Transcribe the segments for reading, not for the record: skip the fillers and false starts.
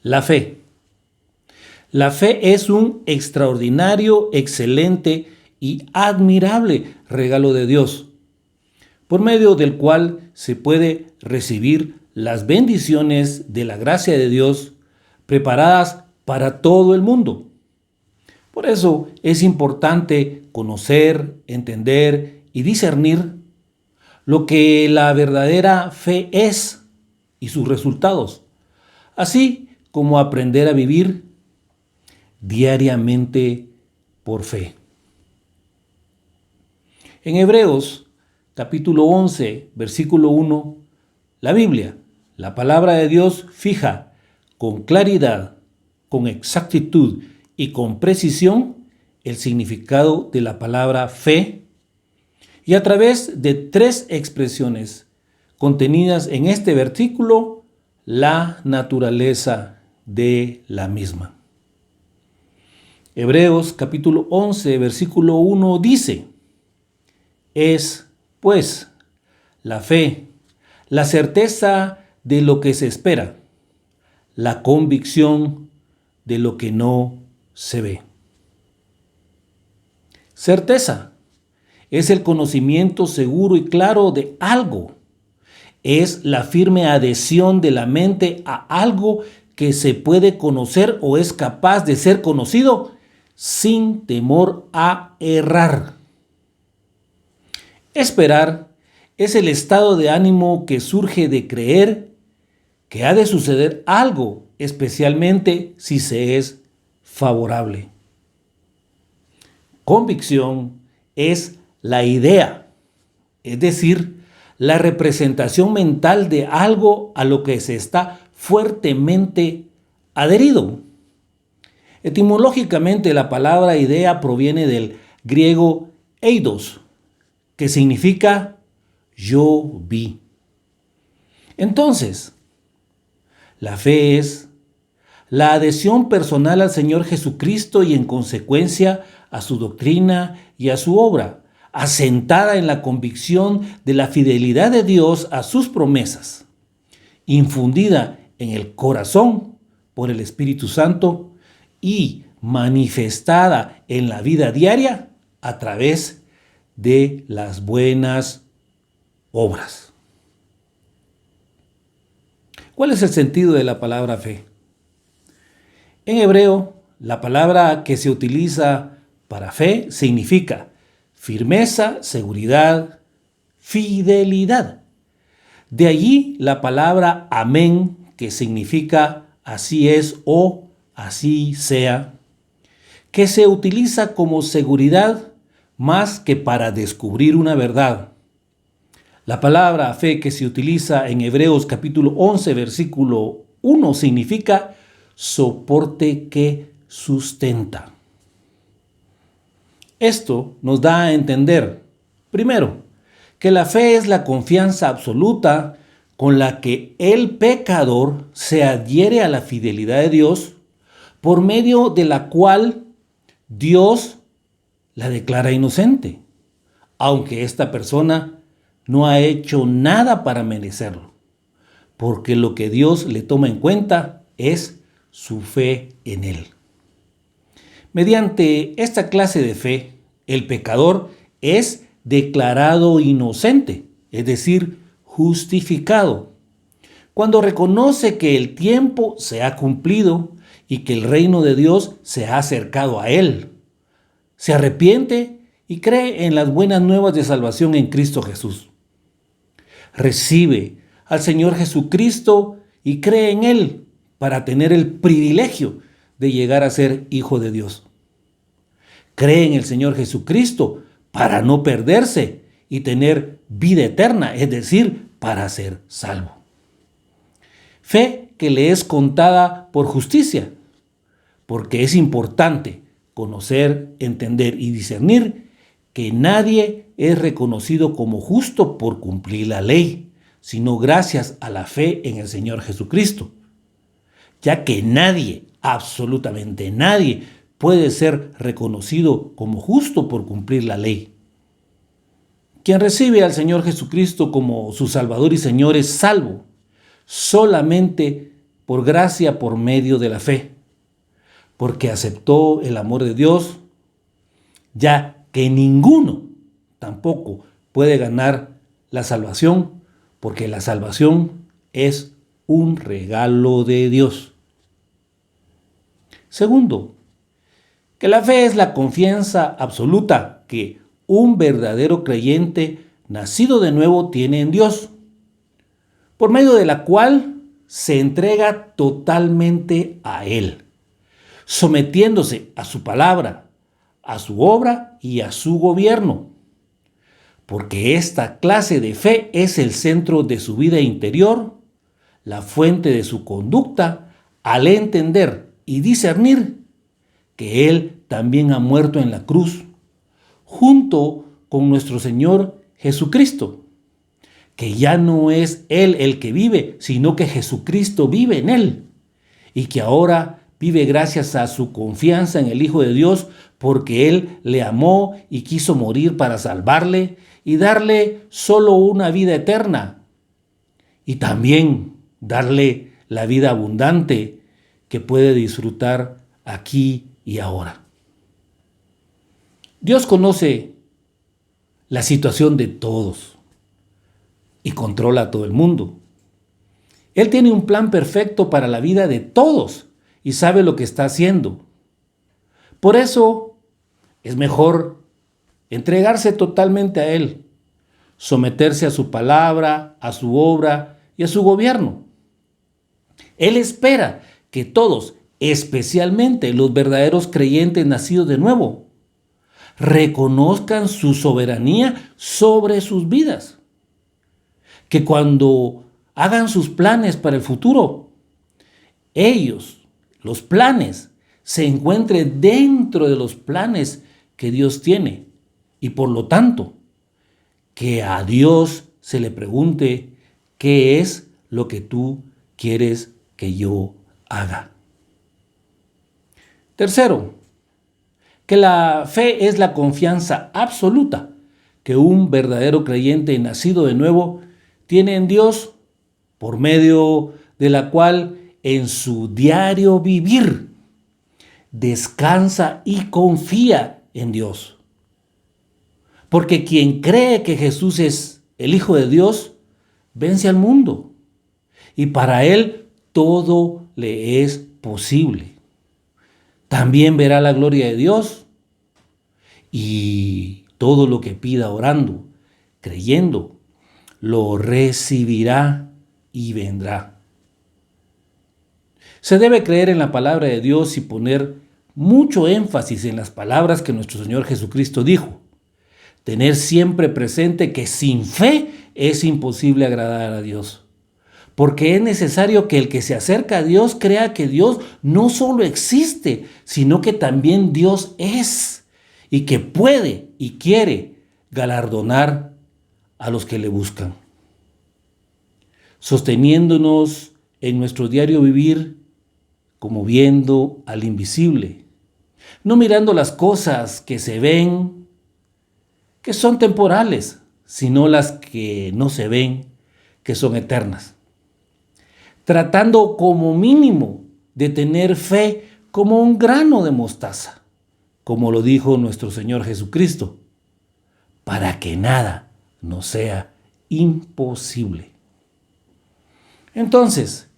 La fe. La fe es un extraordinario, excelente y admirable regalo de Dios, por medio del cual se puede recibir las bendiciones de la gracia de Dios preparadas para todo el mundo. Por eso es importante conocer, entender y discernir lo que la verdadera fe es y sus resultados, así como aprender a vivir diariamente por fe. En Hebreos capítulo 11, versículo 1, la Biblia, la palabra de Dios, fija con claridad, con exactitud y con precisión el significado de la palabra fe, y a través de 3 expresiones contenidas en este versículo, la naturaleza de la misma. Hebreos capítulo 11, versículo 1 dice: es, pues, la fe, la certeza de lo que se espera, la convicción de lo que no se ve. Certeza es el conocimiento seguro y claro de algo. Es la firme adhesión de la mente a algo que se puede conocer o es capaz de ser conocido sin temor a errar. Esperar es el estado de ánimo que surge de creer que ha de suceder algo, especialmente si se es favorable. Convicción es la idea, es decir, la representación mental de algo a lo que se está fuertemente adherido. Etimológicamente, la palabra idea proviene del griego eidos, que significa yo vi. Entonces, la fe es la adhesión personal al Señor Jesucristo y en consecuencia a su doctrina y a su obra, asentada en la convicción de la fidelidad de Dios a sus promesas, infundida en el corazón por el Espíritu Santo y manifestada en la vida diaria a través de las buenas obras. ¿Cuál es el sentido de la palabra fe? En hebreo, la palabra que se utiliza para fe significa firmeza, seguridad, fidelidad. De allí la palabra amén, que significa así es o así sea, que se utiliza como seguridad más que para descubrir una verdad. La palabra fe que se utiliza en Hebreos capítulo 11, versículo 1 significa soporte que sustenta. Esto nos da a entender, primero, que la fe es la confianza absoluta con la que el pecador se adhiere a la fidelidad de Dios, por medio de la cual Dios la declara inocente, aunque esta persona no ha hecho nada para merecerlo, porque lo que Dios le toma en cuenta es su fe en Él. Mediante esta clase de fe, el pecador es declarado inocente, es decir, justificado, cuando reconoce que el tiempo se ha cumplido y que el reino de Dios se ha acercado a él. Se arrepiente y cree en las buenas nuevas de salvación en Cristo Jesús. Recibe al Señor Jesucristo y cree en Él para tener el privilegio de llegar a ser hijo de Dios. Cree en el Señor Jesucristo para no perderse y tener vida eterna, es decir, para ser salvo. Fe que le es contada por justicia, porque es importante conocer, entender y discernir que nadie es reconocido como justo por cumplir la ley, sino gracias a la fe en el Señor Jesucristo, ya que nadie, absolutamente nadie, puede ser reconocido como justo por cumplir la ley. Quien recibe al Señor Jesucristo como su Salvador y Señor es salvo solamente por gracia por medio de la fe, porque aceptó el amor de Dios, ya que ninguno tampoco puede ganar la salvación, porque la salvación es un regalo de Dios. Segundo, que la fe es la confianza absoluta que un verdadero creyente nacido de nuevo tiene en Dios, por medio de la cual se entrega totalmente a Él, sometiéndose a su palabra, a su obra y a su gobierno, porque esta clase de fe es el centro de su vida interior, la fuente de su conducta, al entender y discernir que Él también ha muerto en la cruz, junto con nuestro Señor Jesucristo, que ya no es Él el que vive, sino que Jesucristo vive en Él, y que ahora vive gracias a su confianza en el Hijo de Dios, porque Él le amó y quiso morir para salvarle y darle solo una vida eterna, y también darle la vida abundante que puede disfrutar aquí y ahora. Dios conoce la situación de todos y controla a todo el mundo. Él tiene un plan perfecto para la vida de todos y sabe lo que está haciendo. Por eso es mejor entregarse totalmente a Él, someterse a su palabra, a su obra y a su gobierno. Él espera que todos, especialmente los verdaderos creyentes nacidos de nuevo, reconozcan su soberanía sobre sus vidas. Que cuando hagan sus planes para el futuro, ellos, los planes, se encuentren dentro de los planes que Dios tiene. Y por lo tanto, que a Dios se le pregunte, ¿qué es lo que tú quieres que yo haga? Tercero, que la fe es la confianza absoluta que un verdadero creyente nacido de nuevo tiene en Dios, por medio de la cual en su diario vivir descansa y confía en Dios. Porque quien cree que Jesús es el Hijo de Dios, vence al mundo. Y para Él todo le es posible. También verá la gloria de Dios y todo lo que pida orando, creyendo, lo recibirá y vendrá. Se debe creer en la palabra de Dios y poner mucho énfasis en las palabras que nuestro Señor Jesucristo dijo. Tener siempre presente que sin fe es imposible agradar a Dios. Porque es necesario que el que se acerca a Dios crea que Dios no solo existe, sino que también Dios es y que puede y quiere galardonar a los que le buscan. Sosteniéndonos en nuestro diario vivir como viendo al invisible, no mirando las cosas que se ven, que son temporales, sino las que no se ven, que son eternas. Tratando como mínimo de tener fe como un grano de mostaza, como lo dijo nuestro Señor Jesucristo, para que nada nos sea imposible. Entonces,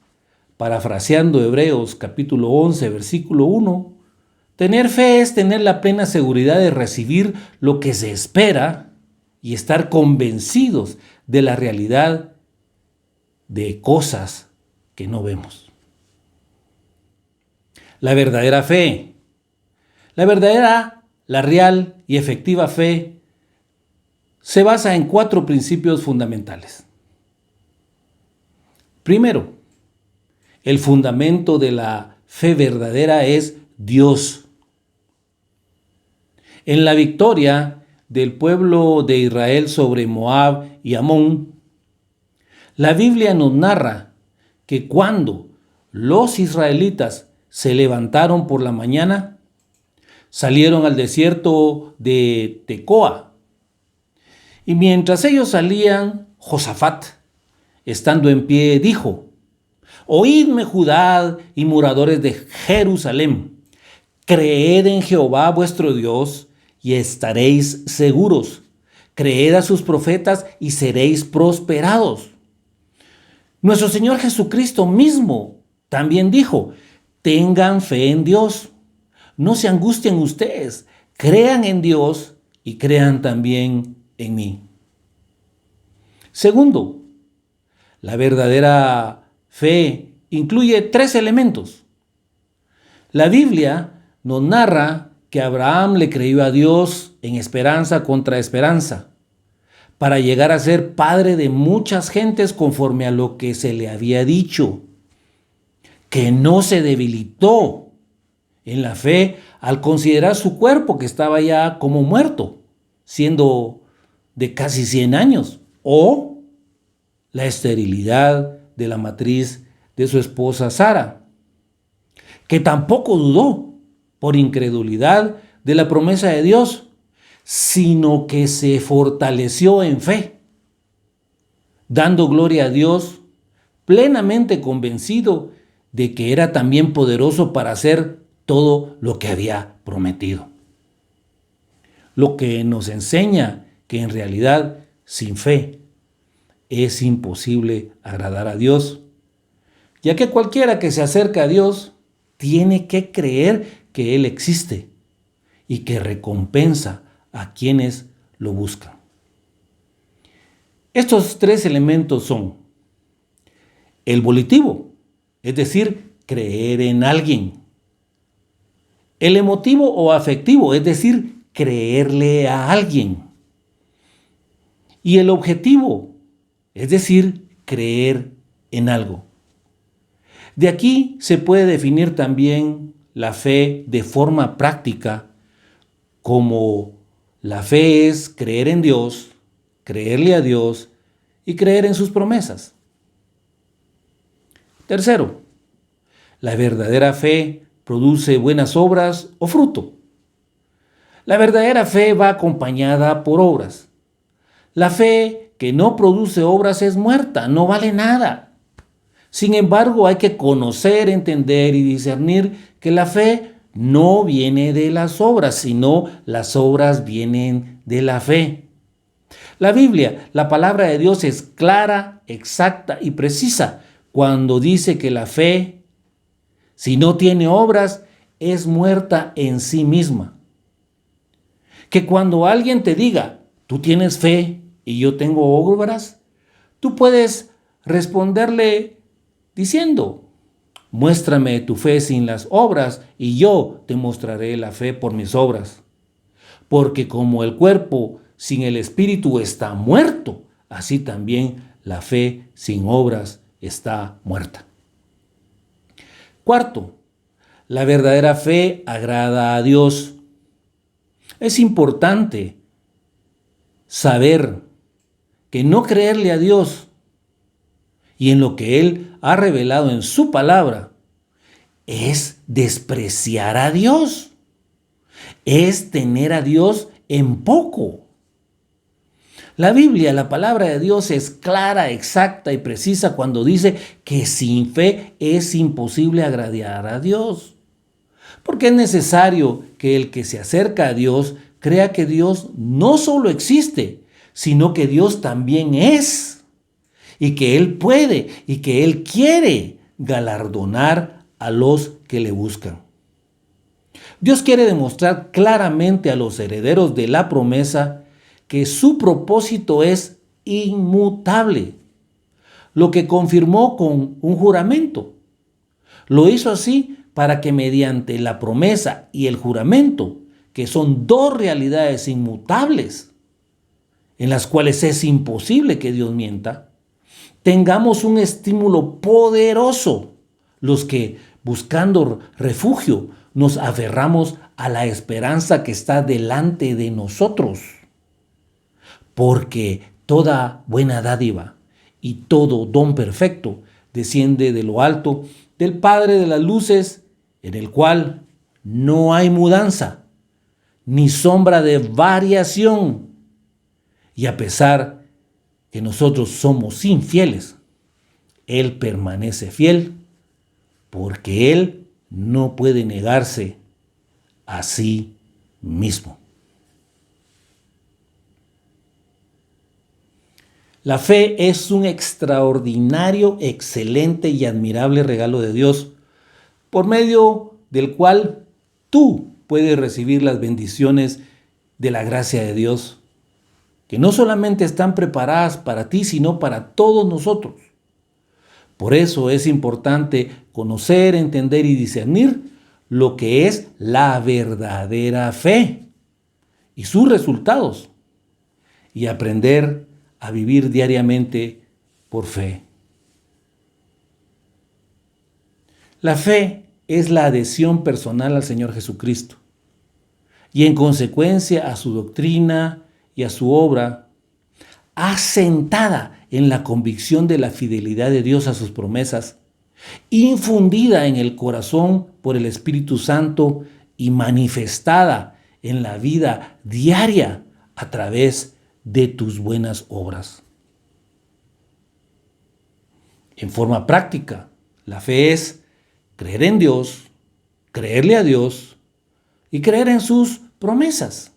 parafraseando Hebreos capítulo 11, versículo 1, tener fe es tener la plena seguridad de recibir lo que se espera y estar convencidos de la realidad de cosas que no vemos. La verdadera fe, la real y efectiva fe, se basa en 4 principios fundamentales. Primero, el fundamento de la fe verdadera es Dios. En la victoria del pueblo de Israel sobre Moab y Amón, la Biblia nos narra que cuando los israelitas se levantaron por la mañana, salieron al desierto de Tecoa. Y mientras ellos salían, Josafat, estando en pie, dijo: Oídme, Judá y moradores de Jerusalén. Creed en Jehová vuestro Dios y estaréis seguros. Creed a sus profetas y seréis prosperados. Nuestro Señor Jesucristo mismo también dijo: tengan fe en Dios. No se angustien ustedes. Crean en Dios y crean también en mí. Segundo, la verdadera fe incluye 3 elementos. La Biblia nos narra que Abraham le creyó a Dios en esperanza contra esperanza, para llegar a ser padre de muchas gentes conforme a lo que se le había dicho, que no se debilitó en la fe al considerar su cuerpo que estaba ya como muerto, siendo de casi 100 años, o la esterilidad de la matriz de su esposa Sara, que tampoco dudó por incredulidad de la promesa de Dios, sino que se fortaleció en fe, dando gloria a Dios, plenamente convencido de que era también poderoso para hacer todo lo que había prometido. Lo que nos enseña que en realidad sin fe es imposible agradar a Dios, ya que cualquiera que se acerca a Dios tiene que creer que Él existe y que recompensa a quienes lo buscan. Estos 3 elementos son el volitivo, es decir, creer en alguien. El emotivo o afectivo, es decir, creerle a alguien. Y el objetivo, es decir, creer en algo. De aquí se puede definir también la fe de forma práctica como la fe es creer en Dios, creerle a Dios y creer en sus promesas. Tercero, la verdadera fe produce buenas obras o fruto. La verdadera fe va acompañada por obras. La fe que no produce obras es muerta, no vale nada. Sin embargo, hay que conocer, entender y discernir que la fe no viene de las obras, sino las obras vienen de la fe. La Biblia, la palabra de Dios, es clara, exacta y precisa cuando dice que la fe, si no tiene obras, es muerta en sí misma. Que cuando alguien te diga, tú tienes fe y yo tengo obras, tú puedes responderle diciendo, muéstrame tu fe sin las obras y yo te mostraré la fe por mis obras. Porque como el cuerpo sin el espíritu está muerto, así también la fe sin obras está muerta. Cuarto, la verdadera fe agrada a Dios. Es importante saber que no creerle a Dios y en lo que Él ha revelado en su palabra es despreciar a Dios, es tener a Dios en poco. La Biblia, la palabra de Dios, es clara, exacta y precisa cuando dice que sin fe es imposible agradar a Dios. Porque es necesario que el que se acerca a Dios crea que Dios no solo existe, sino que Dios también es, y que Él puede y que Él quiere galardonar a los que le buscan. Dios quiere demostrar claramente a los herederos de la promesa que su propósito es inmutable, lo que confirmó con un juramento. Lo hizo así para que mediante la promesa y el juramento, que son 2 realidades inmutables, en las cuales es imposible que Dios mienta, tengamos un estímulo poderoso, los que, buscando refugio, nos aferramos a la esperanza que está delante de nosotros. Porque toda buena dádiva y todo don perfecto desciende de lo alto, del Padre de las luces, en el cual no hay mudanza, ni sombra de variación. Y a pesar que nosotros somos infieles, Él permanece fiel porque Él no puede negarse a sí mismo. La fe es un extraordinario, excelente y admirable regalo de Dios, por medio del cual tú puedes recibir las bendiciones de la gracia de Dios, que no solamente están preparadas para ti, sino para todos nosotros. Por eso es importante conocer, entender y discernir lo que es la verdadera fe y sus resultados, y aprender a vivir diariamente por fe. La fe es la adhesión personal al Señor Jesucristo y en consecuencia a su doctrina y a su obra, asentada en la convicción de la fidelidad de Dios a sus promesas, infundida en el corazón por el Espíritu Santo y manifestada en la vida diaria a través de tus buenas obras. En forma práctica, la fe es creer en Dios, creerle a Dios y creer en sus promesas.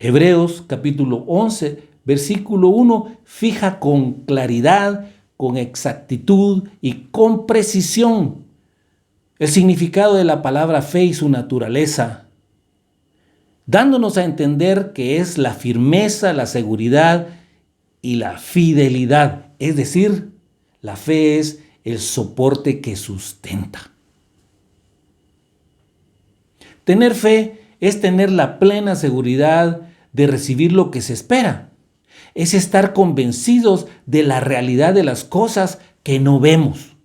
Hebreos capítulo 11, versículo 1, fija con claridad, con exactitud y con precisión el significado de la palabra fe y su naturaleza, dándonos a entender que es la firmeza, la seguridad y la fidelidad. Es decir, la fe es el soporte que sustenta. Tener fe es tener la plena seguridad de recibir lo que se espera. Es estar convencidos de la realidad de las cosas que no vemos.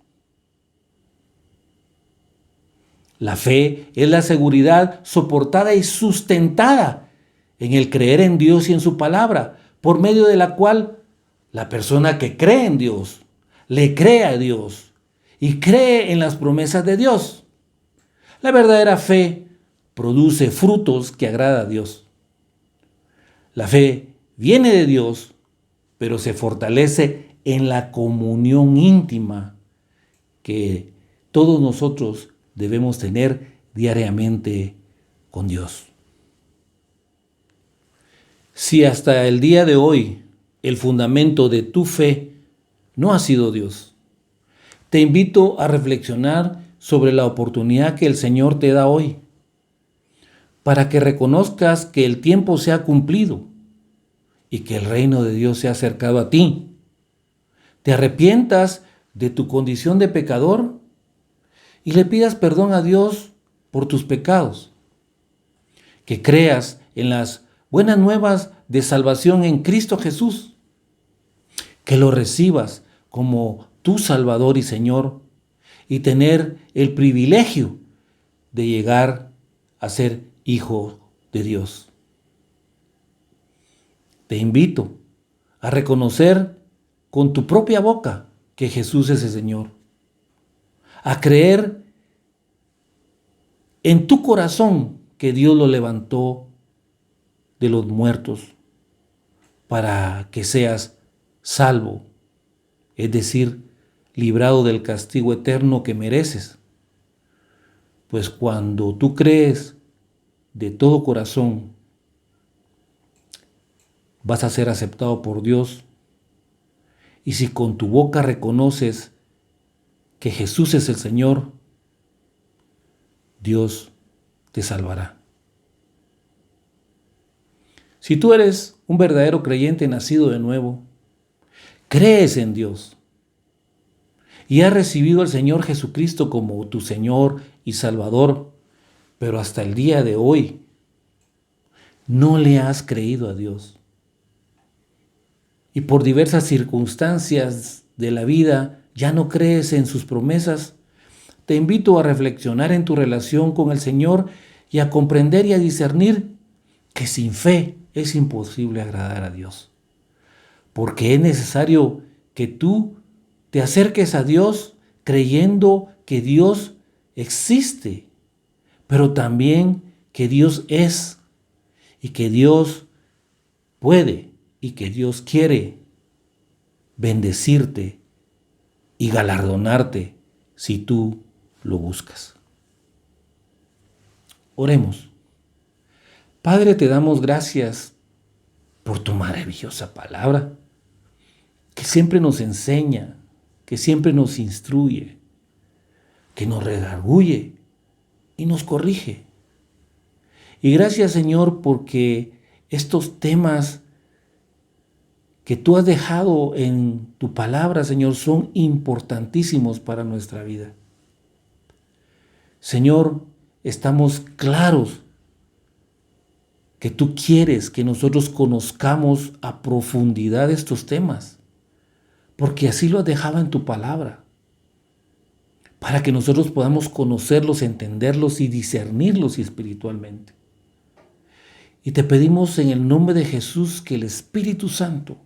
La fe es la seguridad soportada y sustentada en el creer en Dios y en su palabra, por medio de la cual la persona que cree en Dios, le cree a Dios y cree en las promesas de Dios. La verdadera fe produce frutos que agrada a Dios. La fe viene de Dios, pero se fortalece en la comunión íntima que todos nosotros debemos tener diariamente con Dios. Si hasta el día de hoy el fundamento de tu fe no ha sido Dios, te invito a reflexionar sobre la oportunidad que el Señor te da hoy, para que reconozcas que el tiempo se ha cumplido y que el reino de Dios se ha acercado a ti. Te arrepientas de tu condición de pecador y le pidas perdón a Dios por tus pecados. Que creas en las buenas nuevas de salvación en Cristo Jesús. Que lo recibas como tu Salvador y Señor y tener el privilegio de llegar a ser hijo de Dios. Te invito a reconocer con tu propia boca que Jesús es el Señor. A creer en tu corazón que Dios lo levantó de los muertos para que seas salvo, es decir, librado del castigo eterno que mereces. Pues cuando tú crees de todo corazón, vas a ser aceptado por Dios. Y si con tu boca reconoces que Jesús es el Señor, Dios te salvará. Si tú eres un verdadero creyente nacido de nuevo, crees en Dios y has recibido al Señor Jesucristo como tu Señor y Salvador, pero hasta el día de hoy no le has creído a Dios, y por diversas circunstancias de la vida ya no crees en sus promesas, te invito a reflexionar en tu relación con el Señor y a comprender y a discernir que sin fe es imposible agradar a Dios. Porque es necesario que tú te acerques a Dios creyendo que Dios existe, pero también que Dios es y que Dios puede y que Dios quiere bendecirte y galardonarte si tú lo buscas. Oremos. Padre, te damos gracias por tu maravillosa palabra, que siempre nos enseña, que siempre nos instruye, que nos redarguye y nos corrige. Y gracias, Señor, porque estos temas que tú has dejado en tu palabra, Señor, son importantísimos para nuestra vida. Señor, estamos claros que tú quieres que nosotros conozcamos a profundidad estos temas, porque así lo has dejado en tu palabra, para que nosotros podamos conocerlos, entenderlos y discernirlos espiritualmente. Y te pedimos en el nombre de Jesús que el Espíritu Santo,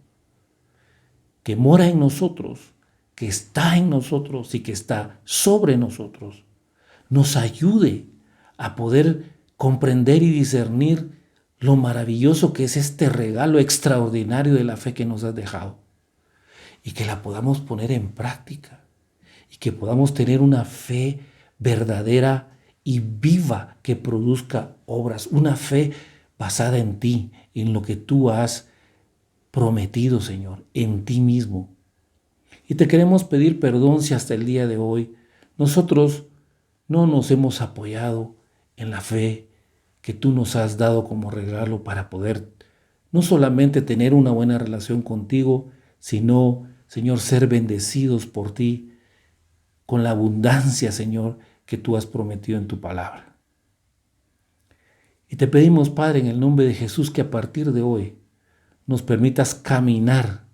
que mora en nosotros, que está en nosotros y que está sobre nosotros, nos ayude a poder comprender y discernir lo maravilloso que es este regalo extraordinario de la fe que nos has dejado, y que la podamos poner en práctica y que podamos tener una fe verdadera y viva que produzca obras, una fe basada en ti, en lo que tú has prometido, Señor, en ti mismo. Y te queremos pedir perdón si hasta el día de hoy nosotros no nos hemos apoyado en la fe que tú nos has dado como regalo para poder no solamente tener una buena relación contigo, sino, Señor, ser bendecidos por ti con la abundancia, Señor, que tú has prometido en tu palabra. Y te pedimos, Padre, en el nombre de Jesús, que a partir de hoy nos permitas caminar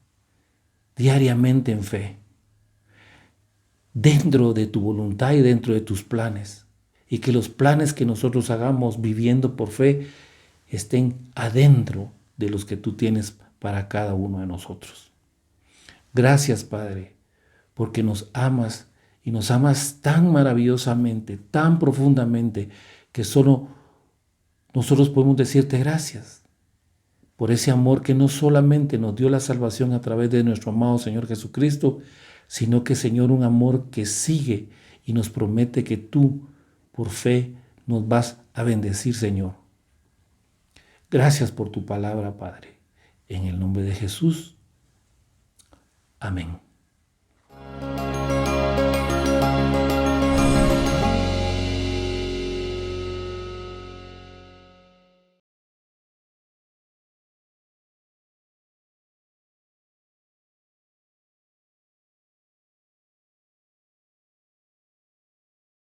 diariamente en fe, dentro de tu voluntad y dentro de tus planes, y que los planes que nosotros hagamos viviendo por fe estén adentro de los que tú tienes para cada uno de nosotros. Gracias, Padre, porque nos amas y nos amas tan maravillosamente, tan profundamente, que solo nosotros podemos decirte gracias por ese amor que no solamente nos dio la salvación a través de nuestro amado Señor Jesucristo, sino que, Señor, un amor que sigue y nos promete que tú, por fe, nos vas a bendecir, Señor. Gracias por tu palabra, Padre. En el nombre de Jesús. Amén.